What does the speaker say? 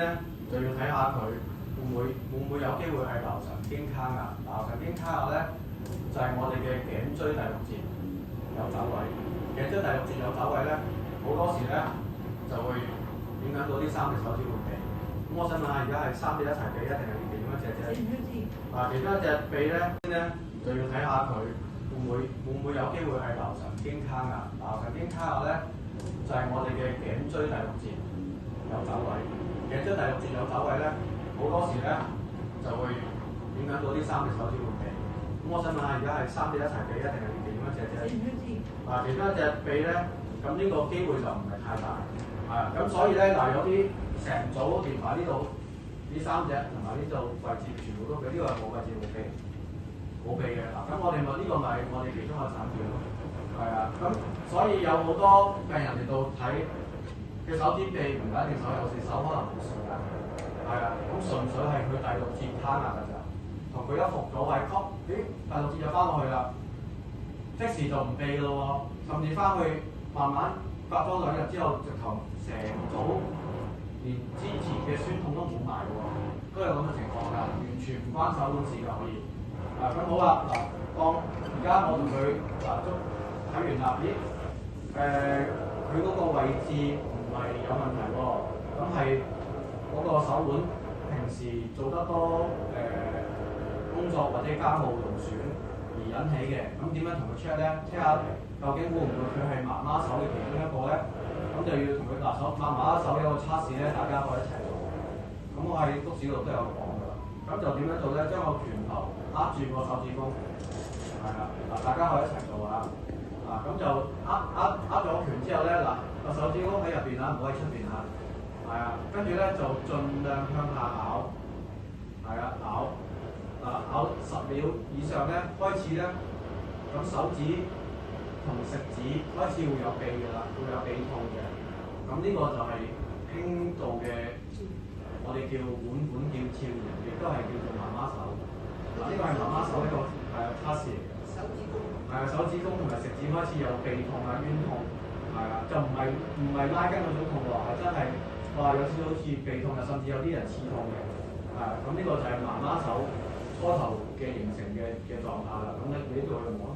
咧就要睇下佢會唔會有機會係流神經卡壓。流神經卡壓咧就係、我哋嘅頸椎第六節有走位，頸椎第六節有走位咧，好多時咧就會影響到啲三隻手指會痹。咁我想問下，而家係三隻一齊痹一定係其中一隻啫？其中一隻痹咧就要睇下佢會唔會有機會係流神經卡壓。流神經卡壓咧就係、我哋嘅頸椎第六節有走位，頸椎第六節有走位咧，好多時咧就會影響到啲三隻手指會痹。咁我想問下，而家係三隻一齊痹一定係其中一隻啫？其中一隻痹咧，咁呢個機會就唔係太大。咁所以咧有啲成組連埋呢度呢三隻同埋呢度位置全部都俾，呢個係冇位置冇痹嘅。咁我哋咪呢個咪我哋其中一個產品咯。咁所以有好多病人嚟到睇嘅手指痹唔係一定手有事，手可能冇事㗎。咁純粹係佢第六節卡壓㗎咋，同佢一復咗位曲，第六節就翻落去啦，即時就唔痹咯喎，甚至翻去慢慢隔咗2日之後，直頭成組連之前嘅酸痛都冇埋喎，都有咁嘅情況㗎，完全唔關手本事㗎可以。咁好啦，當而家我同佢睇完啦，佢嗰個位置唔係有問題喎，咁係嗰個手腕平時做得多工作或者家務勞損而引起嘅。咁點樣同佢 check 咧？ check 下究竟會唔會佢係媽媽手嘅其中一個咧？咁就要同佢手媽媽手有個測試咧，大家可以一齊做。咁我喺督屎度都有講㗎啦。咁就點樣做咧？將個拳頭握住個手指公，大家可以一齊做啊！咁就握咗拳之後咧，個手指公喺入邊啦，唔好喺出邊啊！跟住咧就盡量向下咬，咬10秒以上咧，開始咧，咁手指同食指開始會有痹㗎啦，會有痹痛嘅。咁呢個就係輕度嘅，我哋叫腕管腱鞘炎，亦都係叫做媽媽手。呢個係媽媽手一個測試嚟嘅。手指公同埋食指開始有痹痛啊、冤痛，就唔係拉筋嗰種痛喎，係真係有少少好似痹痛啊，甚至有啲人刺痛嘅。咁呢個就係媽媽手初頭嘅形成嘅狀態啦。咁你呢度有冇啊？